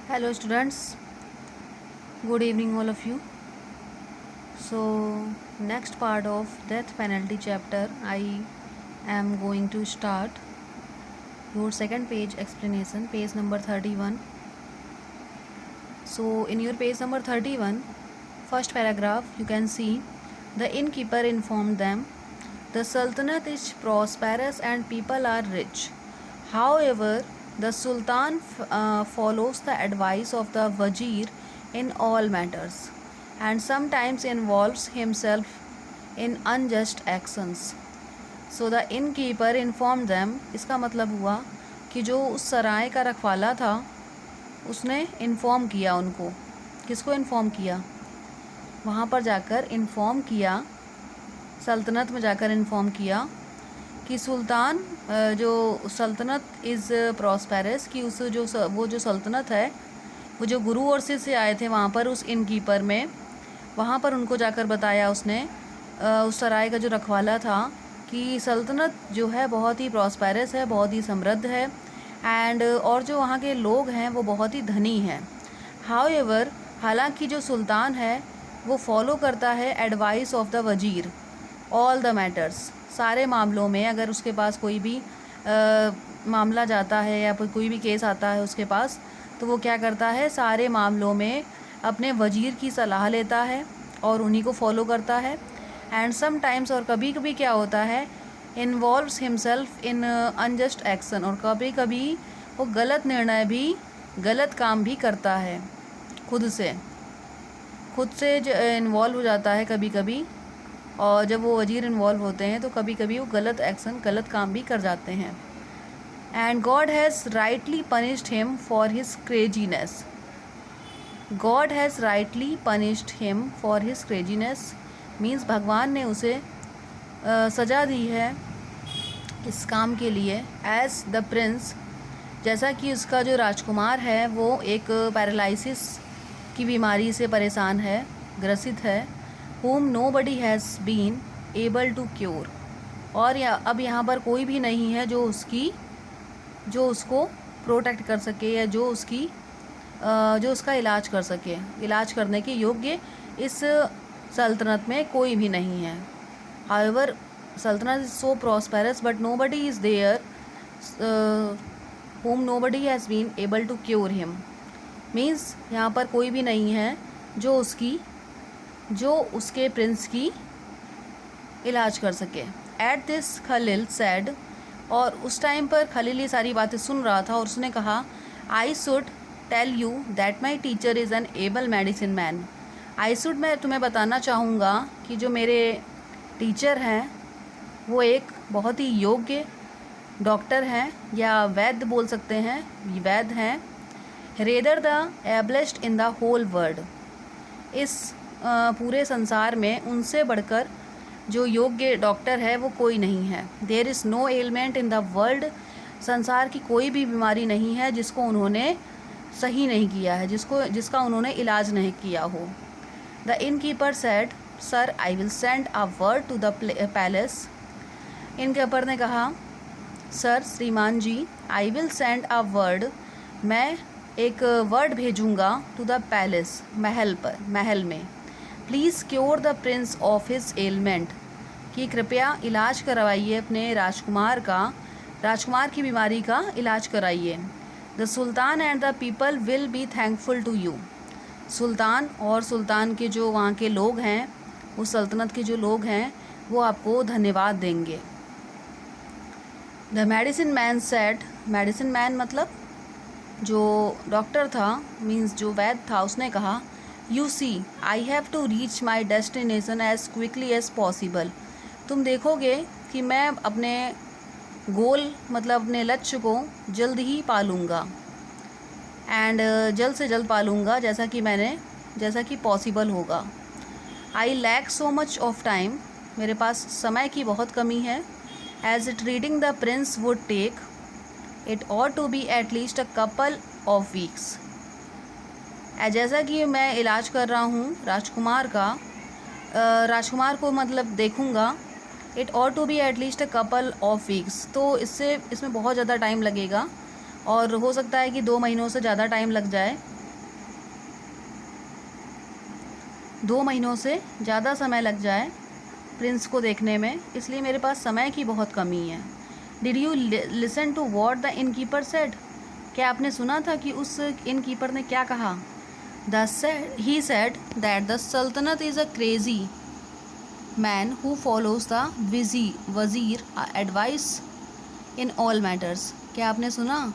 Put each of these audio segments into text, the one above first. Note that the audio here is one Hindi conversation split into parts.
Hello students, good evening all of you. So next part of death penalty chapter I am going to start your second page explanation, page number 31. So in your page number 31, first paragraph you can see the innkeeper informed them the Sultanate is prosperous and people are rich. However, the Sultan follows the advice of the Wazir in all matters and sometimes involves himself in unjust actions. So the innkeeper informed them, इसका मतलब हुआ कि जो उस सराय का रखवाला था उसने इन्फॉर्म किया उनको. किसको इन्फॉर्म किया? वहाँ पर जाकर इन्फॉर्म किया, सल्तनत में जाकर इन्फॉर्म किया कि सुल्तान जो सल्तनत इज़ प्रॉस्पेरस, कि उस वो जो सल्तनत है, वो जो गुरु और शिष्य से आए थे वहाँ पर उस इनकीपर में, वहाँ पर उनको जाकर बताया उसने, उस सराय का जो रखवाला था, कि सल्तनत जो है बहुत ही प्रॉस्पेरस है, बहुत ही समृद्ध है एंड और जो वहाँ के लोग हैं वो बहुत ही धनी हैं. हाउएवर, हालांकि जो सुल्तान है वो फॉलो करता है एडवाइस ऑफ द वजीर ऑल द मैटर्स, सारे मामलों में. अगर उसके पास कोई भी मामला जाता है या कोई भी केस आता है उसके पास, तो वो क्या करता है, सारे मामलों में अपने वजीर की सलाह लेता है और उन्हीं को फॉलो करता है. एंड समटाइम्स, और कभी कभी क्या होता है, involves himself in unjust action, और कभी कभी वो गलत निर्णय भी, गलत काम भी करता है, खुद से इन्वॉल्व हो जाता है कभी कभी. और जब वो वजीर इन्वॉल्व होते हैं तो कभी कभी वो गलत एक्शन, गलत काम भी कर जाते हैं. And God has rightly punished him for his craziness. God has rightly punished him for his craziness means भगवान ने उसे सज़ा दी है इस काम के लिए. एज द प्रिंस, जैसा कि उसका जो राजकुमार है वो एक पैरालिसिस की बीमारी से परेशान है, ग्रसित है, whom nobody has been able to cure. और अब यहाँ पर कोई भी नहीं है जो उसको प्रोटेक्ट कर सके या जो उसका इलाज कर सके. इलाज करने के योग्य इस सल्तनत में कोई भी नहीं है. हाउएवर, सल्तनत is so prosperous but nobody is there whom nobody has been able to cure him. Means यहाँ पर कोई भी नहीं है जो उसके प्रिंस की इलाज कर सके. एट दिस खलील सैड, और उस टाइम पर खलील ये सारी बातें सुन रहा था और उसने कहा, I should tell you that my teacher is an able medicine man. I should, मैं तुम्हें बताना चाहूँगा कि जो मेरे टीचर हैं वो एक बहुत ही योग्य डॉक्टर हैं, या वैद्य बोल सकते हैं, वैद्य हैं. Rather the ablest in the whole world, इस पूरे संसार में उनसे बढ़कर जो योग्य डॉक्टर है वो कोई नहीं है. There is no element in the world, संसार की कोई भी बीमारी नहीं है जिसको उन्होंने सही नहीं किया है, जिसका उन्होंने इलाज नहीं किया हो. The innkeeper said, sir I will send a word to the palace. Innkeeper ने कहा, सर, श्रीमान जी, I will send a word, मैं एक वर्ड भेजूँगा टू द पैलेस, महल में. Please cure the prince of his ailment, कि कृपया इलाज करवाइए अपने राजकुमार की बीमारी का इलाज कराइए. The sultan and the people will be thankful to you. सुल्तान और सुल्तान के जो वहाँ के लोग हैं, उस सल्तनत के जो लोग हैं, वो आपको धन्यवाद देंगे. The medicine man said, medicine man मतलब जो डॉक्टर था, मीन्स जो वैद्य था, उसने कहा, you see I have to reach my destination as quickly as possible. तुम देखोगे कि मैं अपने गोल, मतलब अपने लक्ष्य को जल्द ही पालूँगा, एंड जल्द से जल्द पालूँगा, जैसा कि पॉसिबल होगा. I lack so much of time, मेरे पास समय की बहुत कमी है. As it reading the prince would take, it ought to be at least a couple of weeks. जैसा कि मैं इलाज कर रहा हूँ राजकुमार को मतलब देखूँगा, it ought to be at least a couple of weeks, तो इसमें बहुत ज़्यादा टाइम लगेगा और हो सकता है कि 2 महीनों से ज़्यादा टाइम लग जाए. 2 महीनों से ज़्यादा समय लग जाए प्रिंस को देखने में, इसलिए मेरे पास समय की बहुत कमी है। Did you listen to what the innkeeper said? क्या आपने सुना था कि उस इनकीपर ने क्या कहा? ही सेड दैट द सल्तनत is a crazy man who follows the वज़ीर एडवाइस इन ऑल मैटर्स। क्या आपने सुना?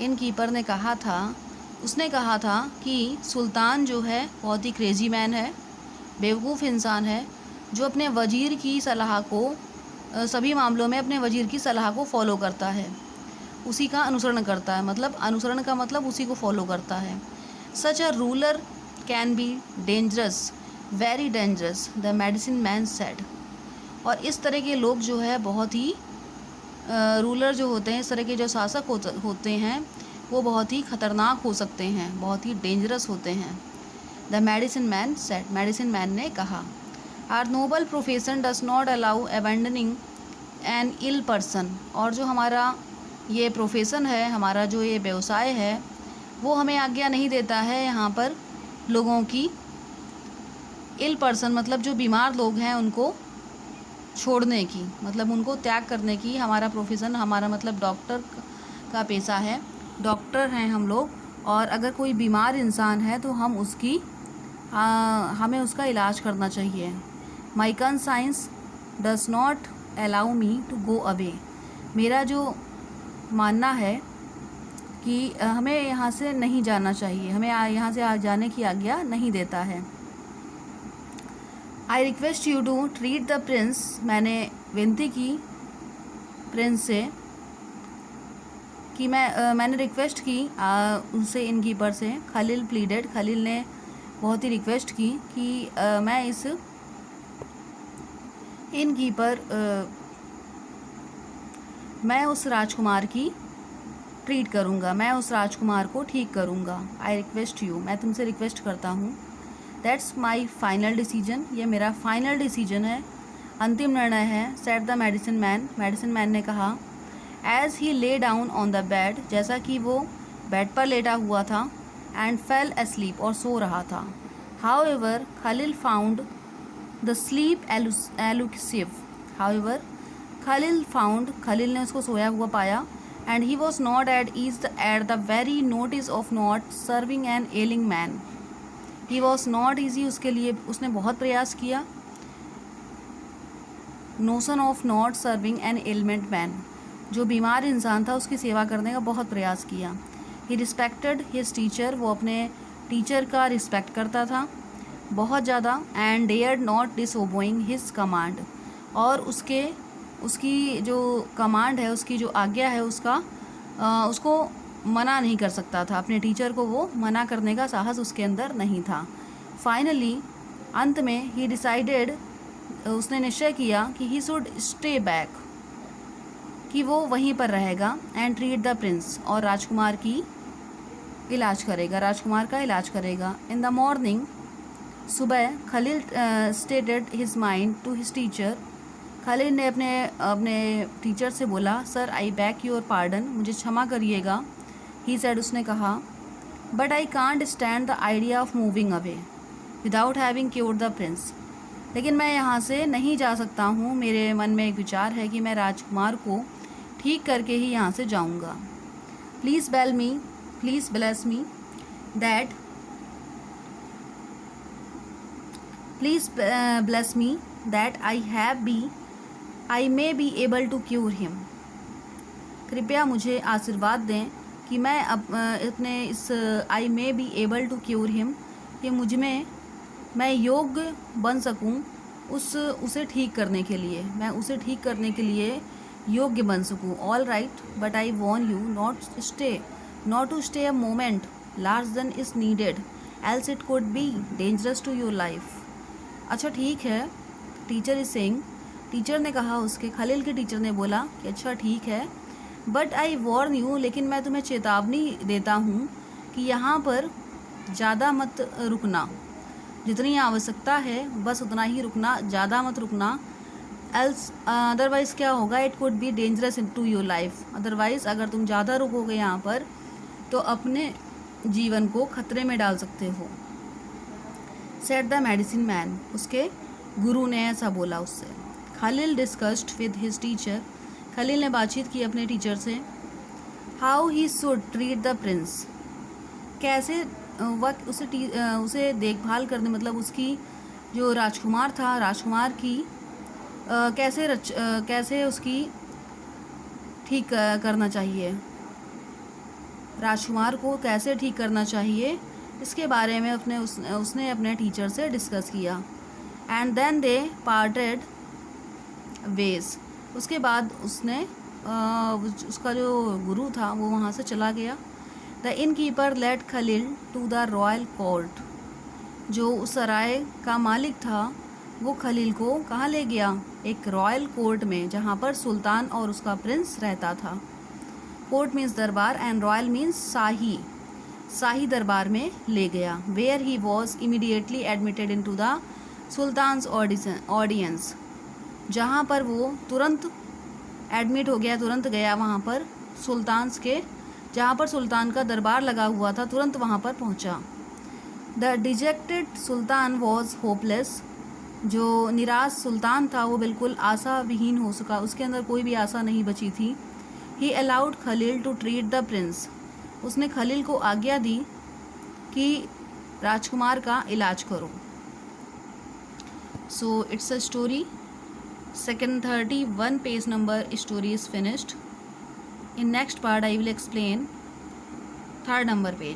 इनकीपर ने कहा था, उसने कहा था कि सुल्तान जो है बहुत ही क्रेजी मैन है, बेवकूफ़ इंसान है, जो अपने वज़ीर की सलाह को सभी मामलों में अपने वज़ीर की सलाह को फॉलो करता है, उसी का अनुसरण करता है। मतलब अनुसरण का मतलब उसी को फॉलो करता है। Such a ruler can be dangerous, very dangerous, the medicine man said. और इस तरह के लोग जो है बहुत ही रूलर जो होते हैं, इस तरह के जो शासक होते हैं वो बहुत ही ख़तरनाक हो सकते हैं, बहुत ही डेंजरस होते हैं। The medicine man said, medicine man ने कहा। Our noble profession does not allow abandoning an ill person. और जो हमारा ये प्रोफेशन है, हमारा जो ये व्यवसाय है, वो हमें आज्ञा नहीं देता है यहाँ पर लोगों की, इल पर्सन मतलब जो बीमार लोग हैं उनको छोड़ने की, मतलब उनको त्याग करने की। हमारा प्रोफेशन, हमारा मतलब डॉक्टर का पेशा है, डॉक्टर हैं हम लोग, और अगर कोई बीमार इंसान है तो हम हमें उसका इलाज करना चाहिए। My conscience does not allow me to go away. मेरा जो मानना है कि हमें यहाँ से नहीं जाना चाहिए, हमें यहाँ से जाने की आज्ञा नहीं देता है। I request you to treat the prince. मैंने विनती की प्रिंस से कि मैंने रिक्वेस्ट की उनसे, इनकीपर से। खलील प्लीडेड, खलील ने बहुत ही रिक्वेस्ट की कि मैं इस इनकीपर मैं उस राजकुमार की ट्रीट करूँगा, मैं उस राजकुमार को ठीक करूँगा। आई रिक्वेस्ट यू, मैं तुमसे रिक्वेस्ट करता हूँ। दैट्स माई फाइनल डिसीजन, ये मेरा फाइनल डिसीजन है, अंतिम निर्णय है। Said the medicine man, medicine man ने कहा। As he lay down on the bed, जैसा कि वो बेड पर लेटा हुआ था। एंड फेल asleep, और सो रहा था। However Khalil found the sleep elusive. However Khalil ने उसको सोया हुआ पाया। And he was not at ease at the very notice of not serving an ailing man. He was not easy, उसके लिए उसने बहुत प्रयास किया। Notion of not serving an ailing man, जो बीमार इंसान था उसकी सेवा करने का बहुत प्रयास किया। ही रिस्पेक्टेड हिज टीचर, वो अपने टीचर का रिस्पेक्ट करता था बहुत ज़्यादा। And dared not disobeying his command, और उसकी जो कमांड है, उसकी जो आज्ञा है, उसको मना नहीं कर सकता था। अपने टीचर को वो मना करने का साहस उसके अंदर नहीं था। फाइनली, अंत में, ही डिसाइडेड, उसने निश्चय किया कि ही शुड स्टे बैक, कि वो वहीं पर रहेगा। एंड ट्रीट द प्रिंस, और राजकुमार का इलाज करेगा। इन द मॉर्निंग, सुबह, Khalil stated his mind to his teacher. Khalil ने अपने टीचर से बोला, sir I beg your pardon, मुझे क्षमा करिएगा। ही सेड, उसने कहा, but I can't stand the idea of moving away without having cured the prince. लेकिन मैं यहाँ से नहीं जा सकता हूँ, मेरे मन में एक विचार है कि मैं राजकुमार को ठीक करके ही यहाँ से जाऊँगा। Please bless me that I may be able to cure him. कृपया मुझे आशीर्वाद दें कि मैं अपने इस I may be able to cure him, कि मैं योग्य बन सकूं उसे ठीक करने के लिए, मैं उसे ठीक करने के लिए योग्य बन सकूं। All right, but I warn you not to stay a moment large than is needed, else it could be dangerous to your life. अच्छा ठीक है, टीचर इज सेइंग, टीचर ने कहा, उसके खलील के टीचर ने बोला कि अच्छा ठीक है, बट आई वॉर्न यू, लेकिन मैं तुम्हें चेतावनी देता हूँ कि यहाँ पर ज़्यादा मत रुकना, जितनी आवश्यकता है बस उतना ही रुकना, ज़्यादा मत रुकना। एल्स अदरवाइज़ क्या होगा, it could be dangerous in to your life. Otherwise अगर तुम ज़्यादा रुकोगे यहाँ पर तो अपने जीवन को खतरे में डाल सकते हो। सेड द मेडिसिन मैन, उसके गुरु ने ऐसा बोला उससे। Khalil discussed with his teacher, Khalil ने बातचीत की अपने टीचर से। How he should treat the prince, कैसे वह उसे देखभाल करने, मतलब उसकी जो राजकुमार था, राजकुमार की कैसे उसकी ठीक करना चाहिए, राजकुमार को कैसे ठीक करना चाहिए, इसके बारे में उसने अपने टीचर से डिस्कस किया। And then they parted ways, उसके बाद उसने उसका जो गुरु था वो वहाँ से चला गया। The innkeeper let Khalil to the royal court, जो उस सराय का मालिक था वो खलील को कहाँ ले गया, एक रॉयल कोर्ट में, जहाँ पर सुल्तान और उसका प्रिंस रहता था। कोर्ट मीन्स दरबार एंड रॉयल मीन्स शाही, शाही दरबार में ले गया। Where he was immediately admitted into the sultan's audience, जहाँ पर वो तुरंत एडमिट हो गया, तुरंत गया वहाँ पर सुल्तान्स के, जहाँ पर सुल्तान का दरबार लगा हुआ था, तुरंत वहाँ पर पहुँचा। The dejected Sultan was hopeless, जो निराश सुल्तान था वो बिल्कुल आशा विहीन हो सका, उसके अंदर कोई भी आशा नहीं बची थी। He allowed Khalil to treat the prince, उसने खलील को आज्ञा दी कि राजकुमार का इलाज करो। So it's a story, second 31 page number story is finished. In next part I will explain third number page.